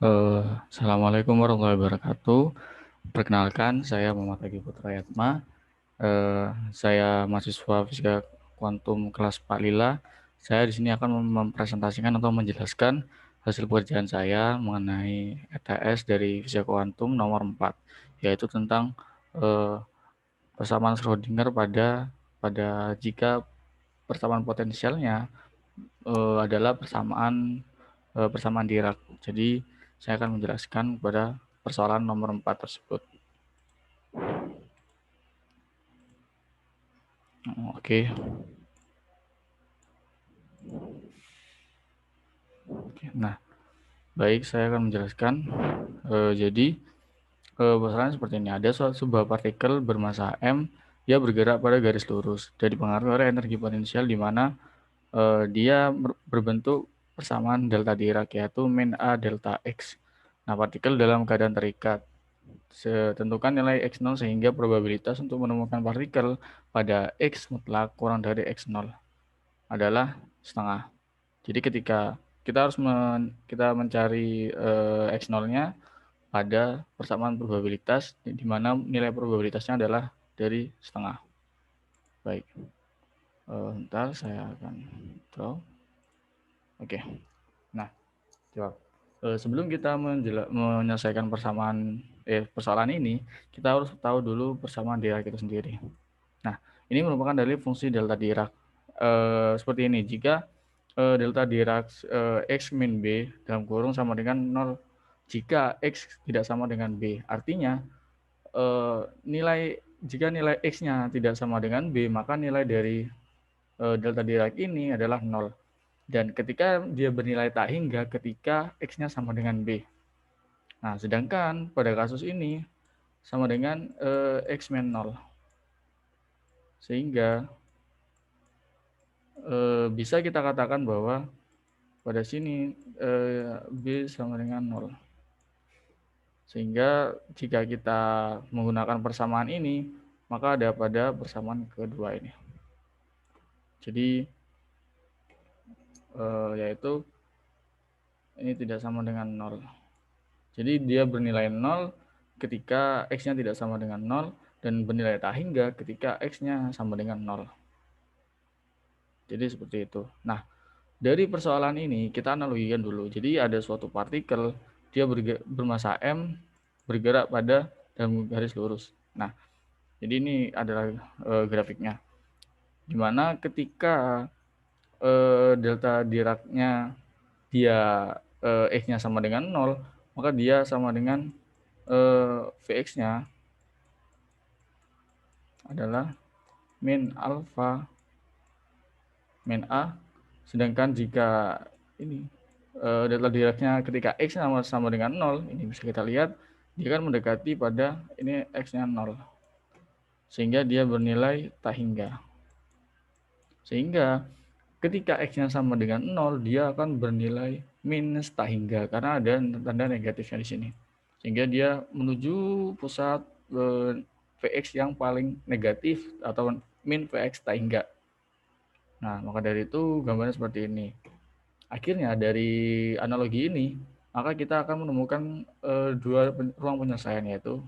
Assalamualaikum warahmatullahi wabarakatuh. Perkenalkan, saya Muhammad Agi Putra Yatma. Saya mahasiswa Fisika Kuantum kelas 4 Lila. Saya di sini akan mempresentasikan atau menjelaskan hasil pekerjaan saya mengenai ETS dari Fisika Kuantum nomor 4, yaitu tentang eh, persamaan Schrödinger pada jika persamaan potensialnya adalah persamaan Dirac. Jadi saya akan menjelaskan pada persoalan nomor 4 tersebut. Oke. Nah, baik, saya akan menjelaskan. Jadi persoalan seperti ini. Ada sebuah partikel bermassa m, dia bergerak pada garis lurus dan dipengaruhi oleh energi potensial di mana dia berbentuk persamaan delta Dirac, yaitu min A delta X. Nah, partikel dalam keadaan terikat. Tentukan nilai X0 sehingga probabilitas untuk menemukan partikel pada X mutlak kurang dari X0 adalah setengah. Jadi ketika kita mencari X0-nya pada persamaan probabilitas, di mana nilai probabilitasnya adalah dari setengah. Baik, ntar saya akan draw. Oke, nah, jawab. Sebelum kita menyelesaikan persoalan ini, kita harus tahu dulu persamaan Dirac itu sendiri. Nah, ini merupakan dari fungsi delta Dirac. Seperti ini, jika delta Dirac X min B dalam kurung sama dengan 0 jika X tidak sama dengan B. Artinya, jika nilai X-nya tidak sama dengan B, maka nilai dari delta Dirac ini adalah 0. Dan ketika dia bernilai tak hingga ketika X-nya sama dengan B. Nah, sedangkan pada kasus ini sama dengan X min 0. Sehingga bisa kita katakan bahwa pada sini B sama dengan 0. Sehingga jika kita menggunakan persamaan ini, maka ada pada persamaan kedua ini. Jadi yaitu ini tidak sama dengan 0. Jadi dia bernilai 0 ketika X-nya tidak sama dengan 0 dan bernilai tak hingga ketika X-nya sama dengan 0. Jadi seperti itu. Nah, dari persoalan ini kita analogikan dulu. Jadi ada suatu partikel, dia bermassa M, bergerak pada dalam garis lurus. Nah, jadi ini adalah grafiknya. Dimana ketika delta Dirac-nya dia X-nya sama dengan 0, maka dia sama dengan Vx-nya adalah min alpha min A. Sedangkan jika ini delta Dirac-nya ketika X sama dengan 0, ini bisa kita lihat dia kan mendekati pada ini X-nya 0. Sehingga dia bernilai tak hingga. Sehingga ketika X-nya sama dengan 0, dia akan bernilai minus tak hingga karena ada tanda negatifnya di sini. Sehingga dia menuju pusat Vx yang paling negatif atau min Vx tak hingga. Nah, maka dari itu gambarnya seperti ini. Akhirnya dari analogi ini, maka kita akan menemukan dua ruang penyelesaian, yaitu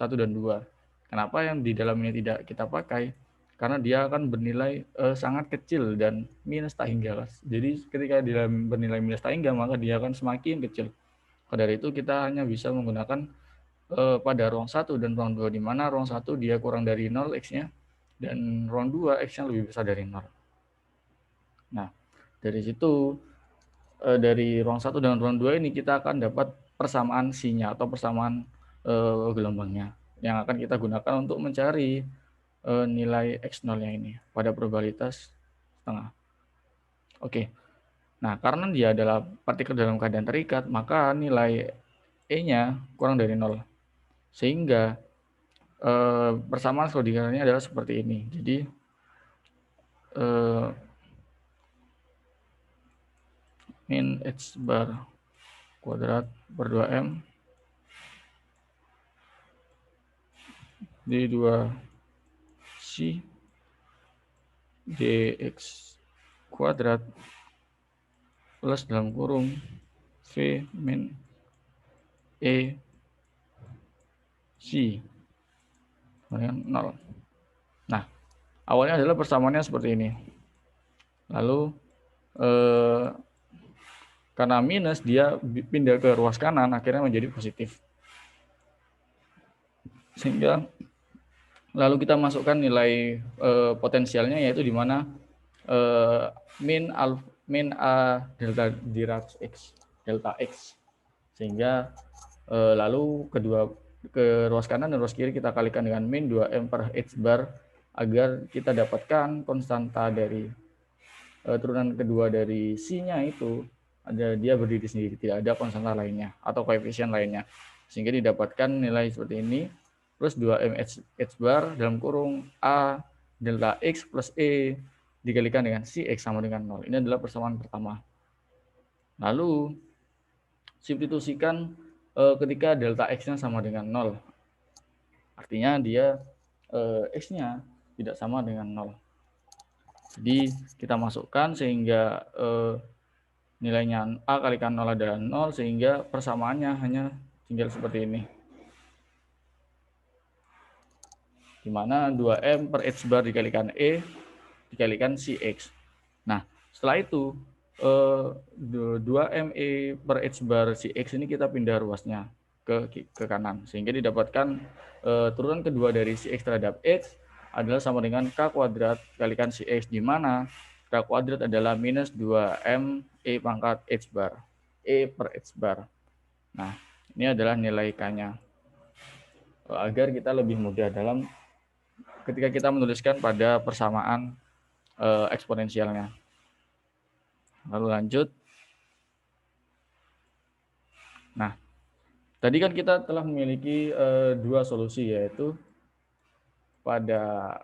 1 dan 2. Kenapa yang di dalam ini tidak kita pakai? Karena dia akan bernilai sangat kecil dan minus tak hingga. Jadi ketika dia bernilai minus tak hingga, maka dia akan semakin kecil. Maka dari itu kita hanya bisa menggunakan pada ruang 1 dan ruang 2, di mana ruang 1 dia kurang dari 0 X-nya, dan ruang 2 X-nya lebih besar dari 0. Nah, dari situ dari ruang 1 dan ruang 2 ini kita akan dapat persamaan C-nya atau persamaan gelombangnya yang akan kita gunakan untuk mencari nilai X0-nya ini pada probabilitas setengah. Oke. Nah, karena dia adalah partikel dalam keadaan terikat, maka nilai E-nya kurang dari 0. Sehingga persamaan Schrödinger-nya adalah seperti ini. Jadi min H bar kuadrat per 2M D2C dx kuadrat plus dalam kurung V min E, C dengan 0. Nah, awalnya adalah persamaannya seperti ini. Lalu karena minus, dia pindah ke ruas kanan, akhirnya menjadi positif. Sehingga lalu kita masukkan nilai potensialnya, yaitu di mana min A delta Dirac X, delta X. Sehingga lalu ke ruas kanan dan ruas kiri kita kalikan dengan min 2M per H bar agar kita dapatkan konstanta dari turunan kedua dari C-nya itu, dia berdiri sendiri, tidak ada konstanta lainnya atau koefisien lainnya, sehingga didapatkan nilai seperti ini, plus 2M H bar dalam kurung A delta X plus E dikalikan dengan CX sama dengan 0. Ini adalah persamaan pertama. Lalu substitusikan ketika delta X-nya sama dengan 0. Artinya dia X-nya tidak sama dengan 0. Jadi kita masukkan sehingga nilainya A kalikan 0 adalah 0, sehingga persamaannya hanya tinggal seperti ini. Di mana 2M per H bar dikalikan E dikalikan CX. Nah, setelah itu 2M E per H bar CX ini kita pindah ruasnya ke kanan, sehingga didapatkan turunan kedua dari CX terhadap X adalah sama dengan K kuadrat kalikan CX, di mana K kuadrat adalah minus 2M E pangkat H bar, E per H bar. Nah, ini adalah nilai K-nya. Agar kita lebih mudah dalam ketika kita menuliskan pada persamaan eksponensialnya. Lalu lanjut. Nah, tadi kan kita telah memiliki dua solusi, yaitu pada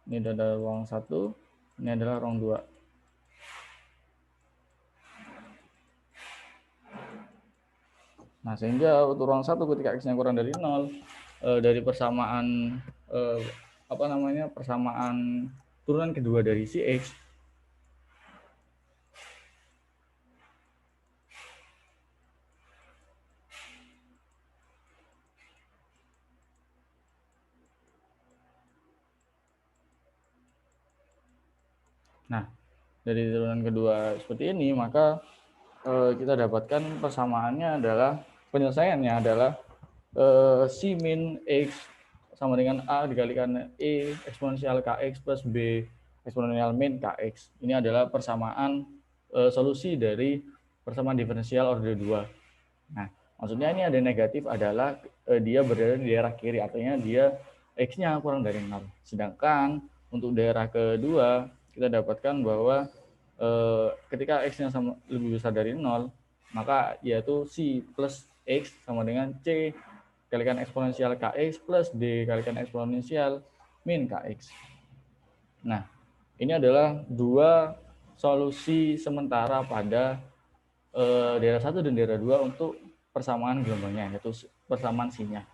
ini adalah ruang 1, ini adalah ruang 2. Nah, sehingga untuk ruang 1 ketika X-nya kurang dari 0, dari persamaan persamaan turunan kedua dari si X, nah dari turunan kedua seperti ini, maka kita dapatkan persamaannya adalah, penyelesaiannya adalah si min X sama dengan A dikalikan E eksponensial Kx plus B eksponensial min Kx. Ini adalah persamaan solusi dari persamaan diferensial order 2. Nah, maksudnya ini ada negatif adalah dia berada di daerah kiri, artinya dia X-nya kurang dari 0. Sedangkan untuk daerah kedua, kita dapatkan bahwa ketika X-nya lebih besar dari 0, maka yaitu C plus X sama dengan C kalikan eksponensial Kx plus D kalikan eksponensial min Kx. Nah, ini adalah dua solusi sementara pada daerah 1 dan daerah 2 untuk persamaan gelombangnya, yaitu persamaan C-nya.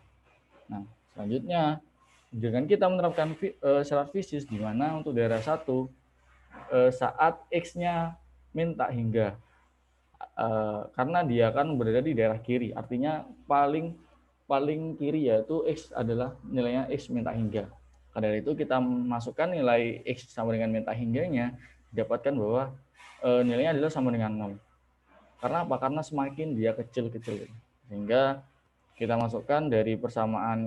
Nah, selanjutnya dengan kita menerapkan syarat fisis, di mana untuk daerah 1 saat X-nya min tak hingga, karena dia akan berada di daerah kiri, artinya paling kiri yaitu X adalah nilainya X min tak hingga. Karena itu kita masukkan nilai X sama dengan min tak hingganya, didapatkan bahwa nilainya adalah sama dengan 0. Karena apa? Karena semakin dia kecil-kecil. Sehingga kita masukkan dari persamaan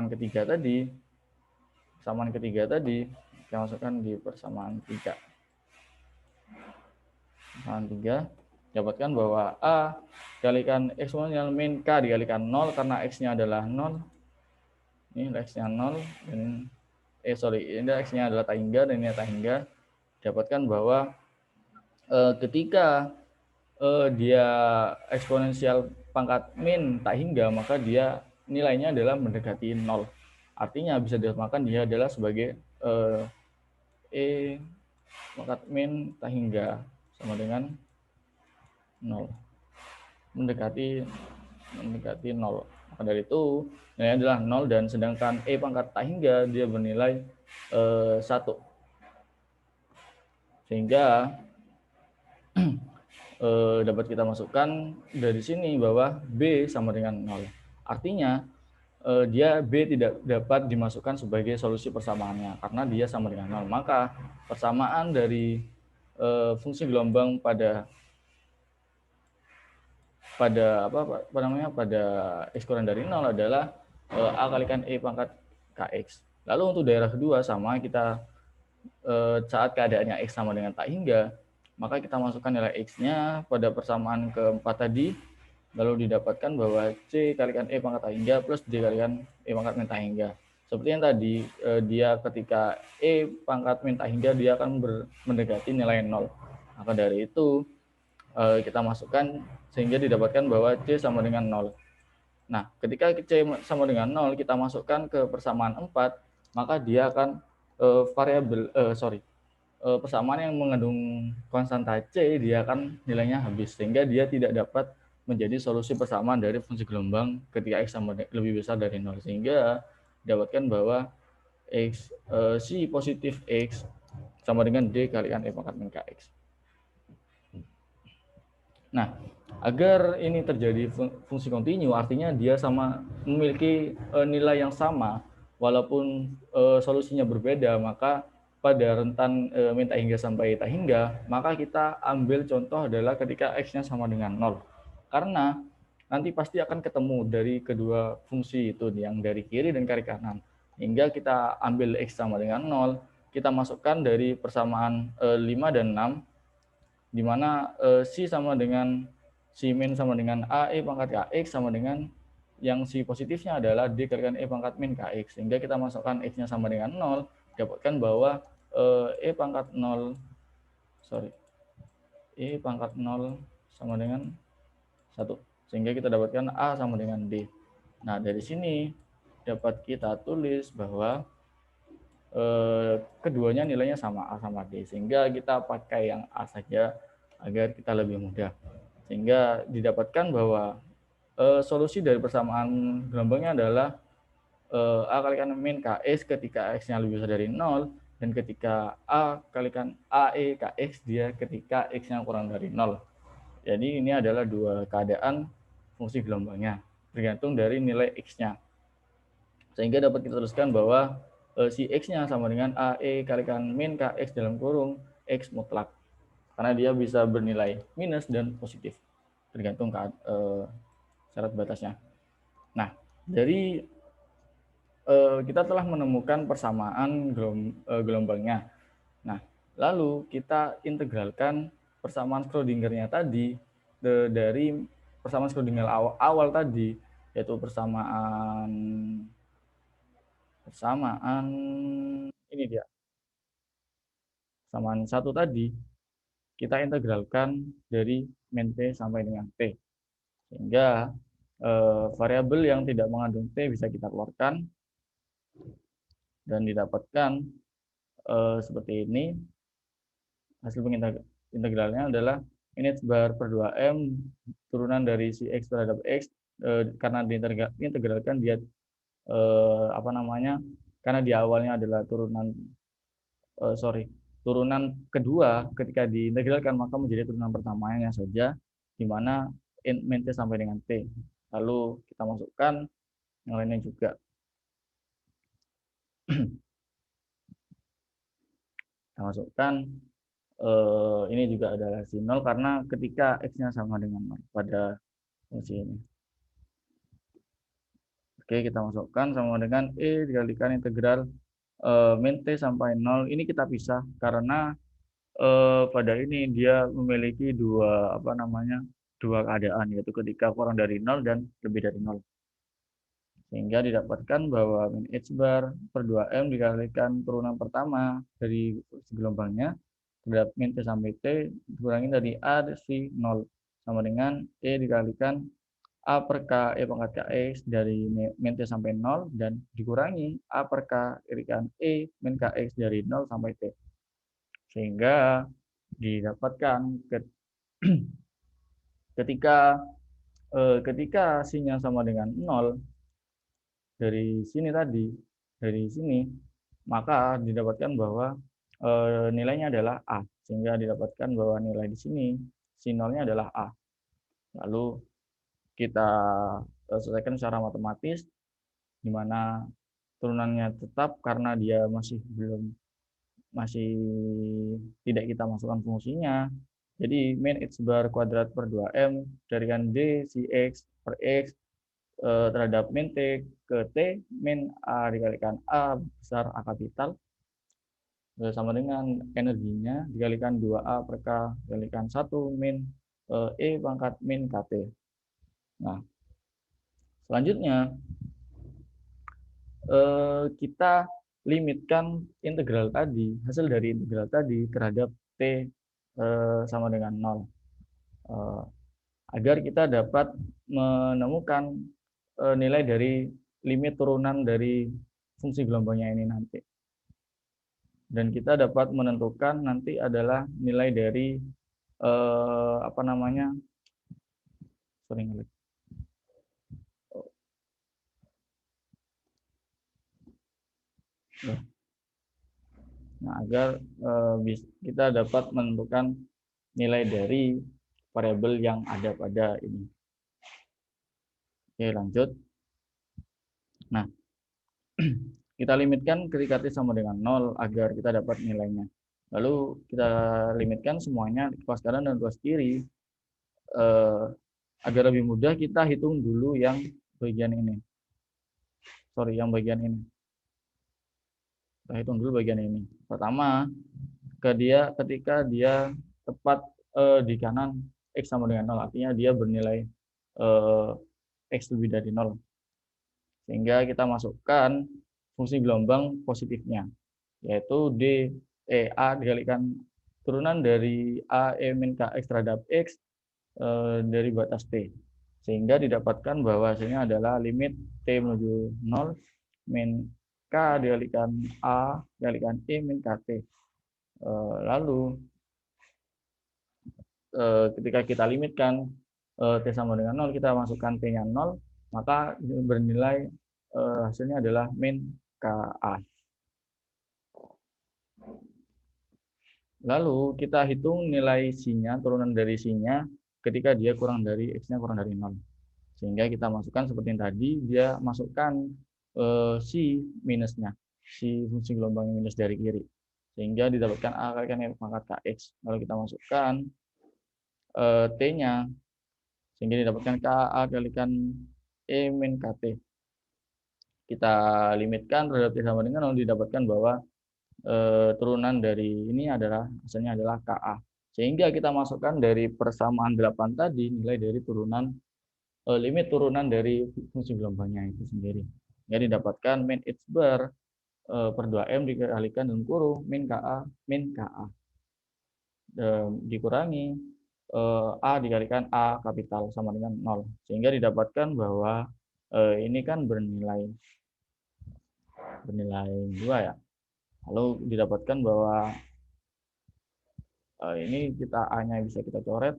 ketiga tadi, kita masukkan di persamaan 3. Persamaan 3, dapatkan bahwa A dikalikan eksponensial min K dikalikan 0, karena X-nya adalah 0. Ini X-nya 0, dan ini X-nya adalah tak hingga, dan ini tak hingga. Dapatkan bahwa ketika dia eksponensial pangkat min tak hingga, maka dia nilainya adalah mendekati 0. Artinya bisa disamakan dia adalah sebagai E pangkat min tak hingga sama dengan 0. Mendekati 0. Maka dari itu nilainya adalah 0, dan sedangkan E pangkat tak hingga dia bernilai 1. Sehingga dapat kita masukkan dari sini bahwa B sama dengan 0. Artinya dia B tidak dapat dimasukkan sebagai solusi persamaannya karena dia sama dengan 0. Maka persamaan dari fungsi gelombang pada x kurang dari 0 adalah A kalikan E pangkat KX. Lalu untuk daerah kedua sama kita saat keadaannya X sama dengan tak hingga, maka kita masukkan nilai X-nya pada persamaan keempat tadi, lalu didapatkan bahwa C kalikan E pangkat tak hingga plus D kalikan E pangkat min tak hingga. Seperti yang tadi, dia ketika E pangkat min tak hingga, dia akan mendekati nilai 0. Maka dari itu, kita masukkan sehingga didapatkan bahwa C sama dengan 0. Nah, ketika C sama dengan 0, kita masukkan ke persamaan 4, maka dia akan persamaan yang mengandung konstanta C, dia akan nilainya habis, sehingga dia tidak dapat menjadi solusi persamaan dari fungsi gelombang ketika X sama lebih besar dari 0. Sehingga didapatkan bahwa si positif X sama dengan D kalikan E pangkat min KX. Nah, agar ini terjadi fungsi kontinu, artinya dia sama memiliki nilai yang sama, walaupun solusinya berbeda, maka pada rentan min tak hingga sampai tak hingga, maka kita ambil contoh adalah ketika X-nya sama dengan 0. Karena nanti pasti akan ketemu dari kedua fungsi itu, yang dari kiri dan kiri kanan. Hingga kita ambil X sama dengan 0, kita masukkan dari persamaan 5 dan 6, di mana si sama dengan si min sama dengan A E pangkat KX sama dengan yang si positifnya adalah D kalikan E pangkat min KX, sehingga kita masukkan X-nya sama dengan 0, dapatkan bahwa E pangkat 0 E pangkat 0 sama dengan 1, sehingga kita dapatkan A sama dengan D. Nah, dari sini dapat kita tulis bahwa keduanya nilainya sama, A sama D, sehingga kita pakai yang A saja agar kita lebih mudah, sehingga didapatkan bahwa solusi dari persamaan gelombangnya adalah A kalikan min KX ketika X-nya lebih besar dari 0, dan ketika A kalikan AE KX dia ketika X-nya kurang dari 0. Jadi ini adalah dua keadaan fungsi gelombangnya, tergantung dari nilai X-nya. Sehingga dapat kita tuliskan bahwa si X-nya sama dengan AE kalikan min KX dalam kurung X mutlak. Karena dia bisa bernilai minus dan positif, tergantung syarat batasnya. Nah, dari kita telah menemukan persamaan gelombangnya. Nah, lalu kita integralkan persamaan Schrödinger-nya tadi dari persamaan Schrödinger awal tadi, yaitu persamaan ini dia, persamaan 1 tadi, kita integralkan dari min T sampai dengan T, sehingga variabel yang tidak mengandung T bisa kita keluarkan dan didapatkan seperti ini. Hasil integralnya adalah min H bar per 2M turunan dari si X terhadap X, karena diintegralkan dia karena di awalnya adalah turunan kedua, ketika diintegralkan maka menjadi turunan pertamanya saja, di mana min T sampai dengan T. Lalu kita masukkan yang lainnya juga. Kita masukkan ini juga adalah si 0 karena ketika X-nya sama dengan 0 pada fungsi ini. Oke, kita masukkan sama dengan E dikalikan integral min T sampai 0. Ini kita pisah karena pada ini dia memiliki dua keadaan, yaitu ketika kurang dari 0 dan lebih dari 0. Sehingga didapatkan bahwa min H bar per 2M dikalikan turunan pertama dari gelombangnya terhadap min T sampai T dikurangi dari A si 0 sama dengan E dikalikan A per K E pangkat KX dari min T sampai 0 dan dikurangi A per K dikalikan E min KX dari 0 sampai T. Sehingga didapatkan ketika sin-nya sama dengan 0 dari sini, maka didapatkan bahwa nilainya adalah A, sehingga didapatkan bahwa nilai di sini si nolnya adalah A. Lalu kita selesaikan secara matematis, di mana turunannya tetap karena dia masih tidak kita masukkan fungsinya. Jadi min x bar kuadrat per 2m dari kan d si x per x terhadap min t ke t min a dikalikan a besar A kapital sama dengan energinya dikalikan 2a per k dikalikan 1 min e pangkat min kt. Nah, selanjutnya kita limitkan integral tadi, hasil dari integral tadi terhadap t sama dengan 0 agar kita dapat menemukan nilai dari limit turunan dari fungsi gelombangnya ini nanti. Dan kita dapat menentukan nanti adalah nilai dari apa namanya? Nah, agar kita dapat menentukan nilai dari variabel yang ada pada ini. Oke, lanjut. Nah, kita limitkan ketika t sama dengan 0 agar kita dapat nilainya. Lalu kita limitkan semuanya di kelas kanan dan kelas kiri. Agar lebih mudah kita hitung dulu yang bagian ini. Sorry, yang bagian ini. Kita hitung dulu bagian ini. Pertama, ketika dia tepat di kanan x sama dengan 0, artinya dia bernilai x lebih dari 0. Sehingga kita masukkan fungsi gelombang positifnya, yaitu A dikalikan turunan dari A E min kx terhadap x dari batas t. Sehingga didapatkan bahwa hasilnya adalah limit t menuju 0 min k dikalikan A dikalikan E min kt. Lalu ketika kita limitkan t sama dengan 0, kita masukkan t-nya 0, maka bernilai hasilnya adalah min KA. Lalu kita hitung nilai C-nya, turunan dari C-nya ketika dia kurang dari X-nya kurang dari 0. Sehingga kita masukkan seperti yang tadi, dia masukkan C minusnya, C fungsi gelombang minus dari kiri. Sehingga didapatkan A kalikan F pangkat KX. Lalu kita masukkan T-nya, sehingga didapatkan KA kalikan E min KT. Kita limitkan terhadap T sama dengan 0, didapatkan bahwa turunan dari ini adalah hasilnya adalah KA. Sehingga kita masukkan dari persamaan 8 tadi nilai dari turunan limit turunan dari fungsi gelombangnya itu sendiri. Jadi didapatkan min x bar per 2m dikalikan dalam kurung min KA dikurangi A dikalikan A kapital sama dengan 0. Sehingga didapatkan bahwa ini kan bernilai 2 ya. Lalu didapatkan bahwa ini kita A-nya bisa kita coret.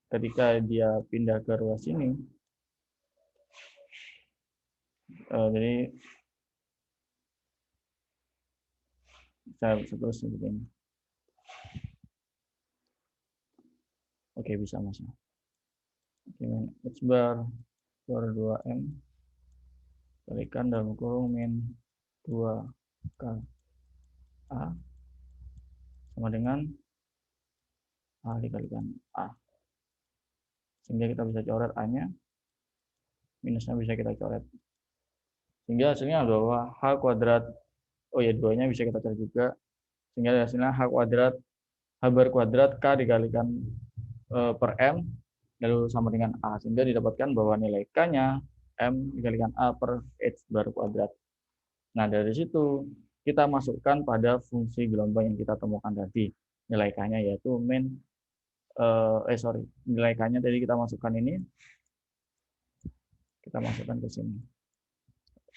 Ketika dia pindah ke ruas ini, jadi saya terus seperti ini. Oke, bisa Mas. Oke, min x bar per 2m kalikan dalam kurung min 2k A sama dengan A dikalikan A. Sehingga kita bisa coret A-nya, minusnya bisa kita coret. Sehingga hasilnya adalah H kuadrat, oh ya 2-nya bisa kita coret juga. Sehingga hasilnya H kuadrat, H bar kuadrat K dikalikan per M, lalu sama dengan A. Sehingga didapatkan bahwa nilai K-nya M dikalikan A per H bar kuadrat. Nah, dari situ kita masukkan pada fungsi gelombang yang kita temukan tadi. Nilai K-nya yaitu min, nilai K-nya tadi kita masukkan ini, kita masukkan ke sini.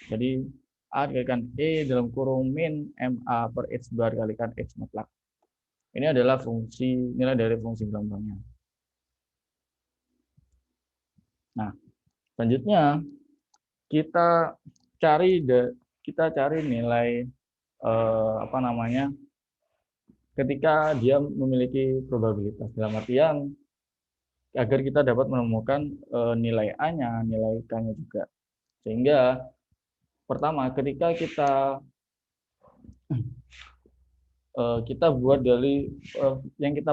Jadi A dikalikan E dalam kurung min MA per X bar kalikan X mutlak. Ini adalah nilai dari fungsi gelombangnya. Nah, selanjutnya kita cari nilai ketika dia memiliki probabilitas, dalam artian agar kita dapat menemukan nilai A-nya, nilai K-nya juga. Sehingga pertama ketika kita buat dari yang kita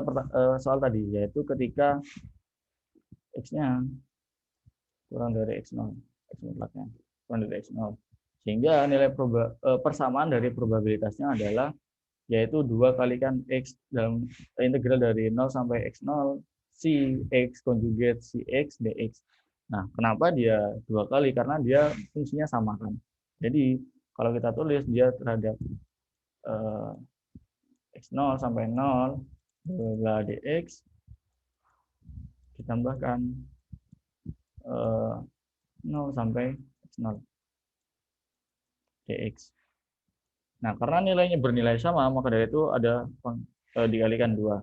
soal tadi, yaitu ketika X-nya kurang dari X0, X mutlaknya kurang dari X0. Sehingga nilai persamaan dari probabilitasnya adalah yaitu 2 kalikan X dalam integral dari 0 sampai X0 si X konjugat si X dx. Nah, kenapa dia 2 kali? Karena dia fungsinya sama kan. Jadi, kalau kita tulis dia terhadap X0 sampai 0 dx ditambahkan 0 sampai X0 dx. Nah, karena nilainya bernilai sama, maka dari itu ada dikalikan 2.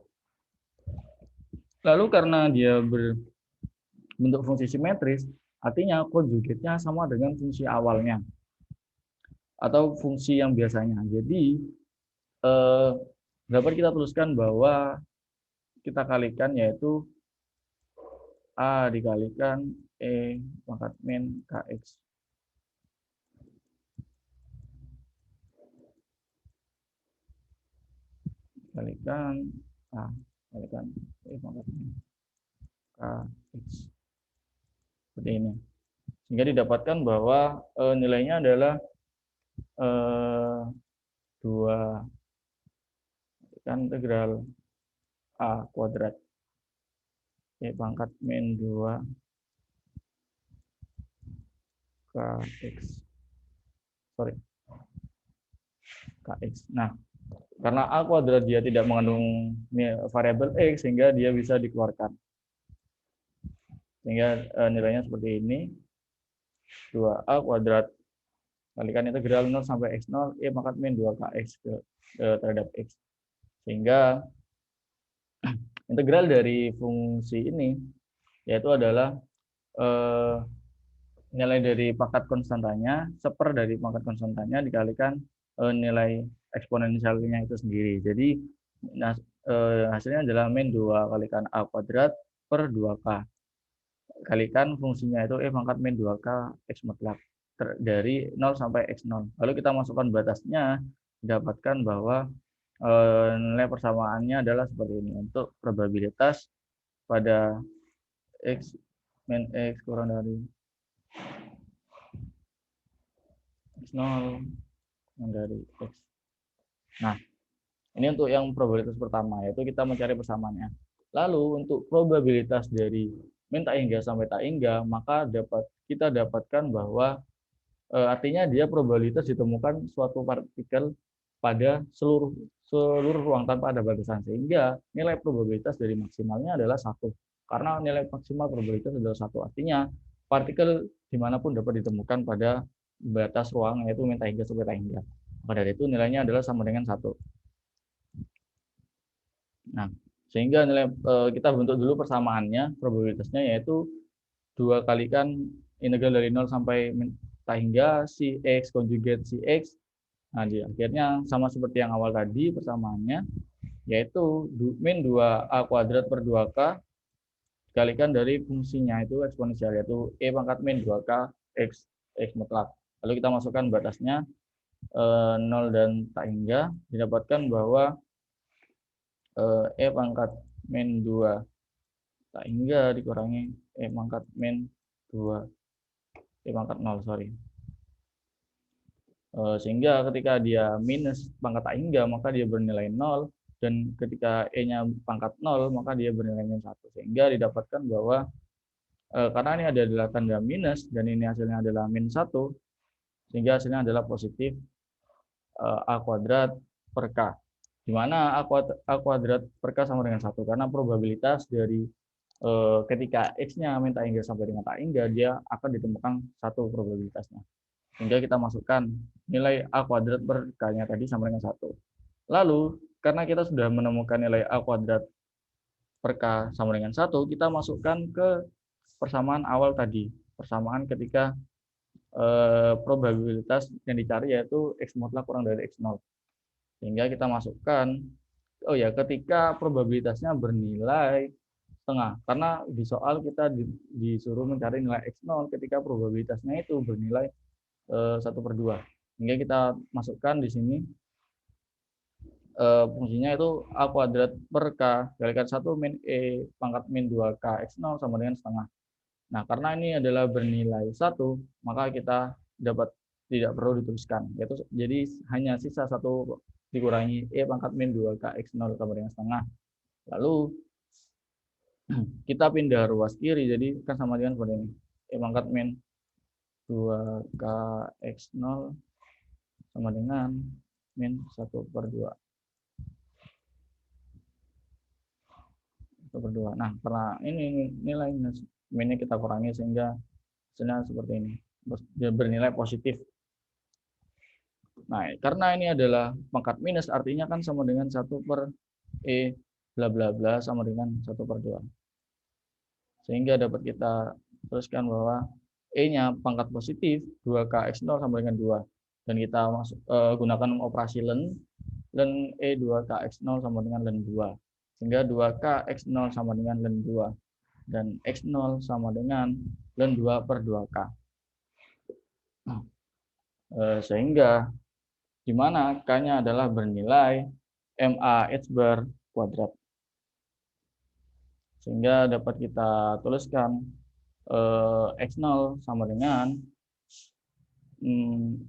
Lalu karena dia berbentuk fungsi simetris, artinya konjugatnya sama dengan fungsi awalnya atau fungsi yang biasanya. Jadi, dapat kita tuliskan bahwa kita kalikan yaitu A dikalikan E pangkat min KX. Kalikan A kalikan E pangkat min KX. Seperti ini. Sehingga didapatkan bahwa nilainya adalah 2 kan integral A kuadrat E pangkat min 2 KX. KX. Nah, karena A kuadrat dia tidak mengandung variabel X, sehingga dia bisa dikeluarkan. Sehingga nilainya seperti ini. 2A kuadrat kalikan integral 0 sampai X0 E pangkat min 2KX terhadap X. Sehingga integral dari fungsi ini yaitu adalah nilai dari pangkat konstantanya seper dari pangkat konstantanya dikalikan nilai eksponensialnya itu sendiri. Jadi hasilnya adalah min 2 kalikan A kuadrat per 2K. Kalikan fungsinya itu E pangkat min 2K X mutlak dari 0 sampai X0. Lalu kita masukkan batasnya, didapatkan bahwa nilai persamaannya adalah seperti ini. Untuk probabilitas pada X min X kurang dari X0 kurang dari X. Nah, ini untuk yang probabilitas pertama, yaitu kita mencari persamaannya. Lalu untuk probabilitas dari min tak hingga sampai tak hingga, maka kita dapatkan bahwa artinya dia probabilitas ditemukan suatu partikel pada seluruh ruang tanpa ada batasan, sehingga nilai probabilitas dari maksimalnya adalah 1. Karena nilai maksimal probabilitas adalah 1, artinya partikel dimanapun dapat ditemukan pada batas ruang, yaitu min tak hingga sampai tak hingga. Maka dari itu nilainya adalah sama dengan 1. Nah, sehingga nilai kita bentuk dulu persamaannya, probabilitasnya yaitu 2 kalikan integral dari 0 sampai tak hingga si X konjugat si X. Nah, akhirnya sama seperti yang awal tadi persamaannya, yaitu min 2A kuadrat per 2K dikalikan dari fungsinya itu eksponensial, yaitu E pangkat min 2K X mutlak. Lalu kita masukkan batasnya 0 dan tak hingga, didapatkan bahwa E pangkat min 2 tak hingga dikurangi E pangkat min 2 E pangkat 0, sorry. Sehingga ketika dia minus pangkat tak hingga, maka dia bernilai 0, dan ketika E-nya pangkat 0, maka dia bernilai min 1. Sehingga didapatkan bahwa karena ini adalah tanda minus dan ini hasilnya adalah min 1, sehingga hasilnya adalah positif A kuadrat per K. Di mana A kuadrat per K sama dengan 1, karena probabilitas dari ketika X-nya min tak hingga sampai dengan tak hingga, dia akan ditemukan 1 probabilitasnya. Sehingga kita masukkan nilai A kuadrat per K-nya tadi sama dengan 1. Lalu, karena kita sudah menemukan nilai A kuadrat per K sama dengan 1, kita masukkan ke persamaan awal tadi. Persamaan ketika probabilitas yang dicari yaitu X mutlak kurang dari X0. Sehingga kita masukkan oh ya, ketika probabilitasnya bernilai setengah, karena di soal kita disuruh mencari nilai x0 ketika probabilitasnya itu bernilai 1/2. Hingga kita masukkan di sini fungsinya itu a kuadrat per k kalikan 1 min e pangkat min 2k x0 sama dengan setengah. Nah, karena ini adalah bernilai 1, maka kita dapat tidak perlu dituliskan, yaitu jadi hanya sisa 1 dikurangi e pangkat min 2k x0 sama dengan setengah. Lalu kita pindah ruas kiri, jadi kan sama dengan seperti ini. E pangkat min 2k x0 sama dengan min 1/2. 1/2. Nah, karena ini nilai minnya kita kurangi sehingga hasilnya seperti ini. Bernilai positif. Nah, karena ini adalah pangkat minus, artinya kan sama dengan 1/e bla bla bla sama dengan 1/2. Sehingga dapat kita teruskan bahwa e-nya pangkat positif 2k x0 sama dengan 2. Dan kita gunakan operasi len e 2k x0 sama dengan len 2. Sehingga 2k x0 sama dengan len 2. Dan x0 sama dengan len 2/2k. Sehingga di mana k-nya adalah bernilai ma h bar kuadrat. Sehingga dapat kita tuliskan x0 sama dengan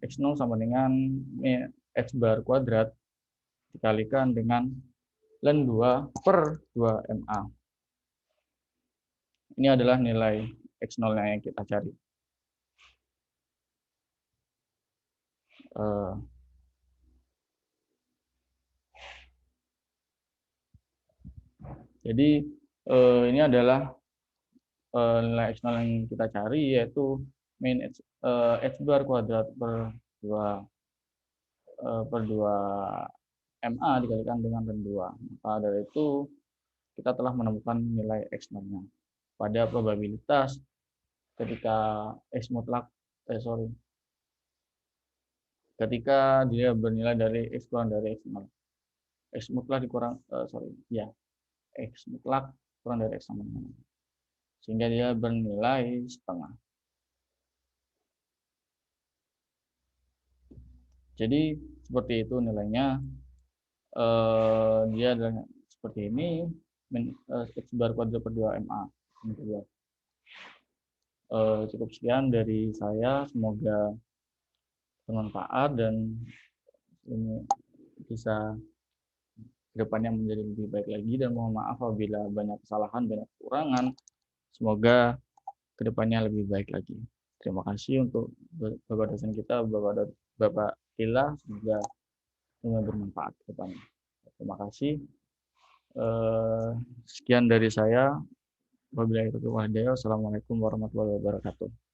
x0 sama dengan h bar kuadrat dikalikan dengan len 2/2ma. Ini adalah nilai x0 yang kita cari. Jadi ini adalah nilai x0 yang kita cari, yaitu min h bar kuadrat per 2 dikalikan dengan len 2. Maka dari itu kita telah menemukan nilai x0-nya. Pada probabilitas ketika x mutlak ketika dia bernilai dari x kurang dari x0. X mutlak dikurang x mutlak kurang dari x sama dengan 0. Sehingga dia bernilai setengah. Jadi seperti itu nilainya. Dia adalah seperti ini, x bar kuadrat per 2ma. Cukup sekian dari saya, semoga bermanfaat dan ini bisa kedepannya menjadi lebih baik lagi, dan mohon maaf apabila banyak kesalahan, banyak kekurangan. Semoga kedepannya lebih baik lagi. Terima kasih untuk Bapak dosen kita, Bapak Tila, semoga bermanfaat ke depannya. Terima kasih. Sekian dari saya. Wabillahi taufiq wal hidayah. Wassalamualaikum warahmatullahi wabarakatuh.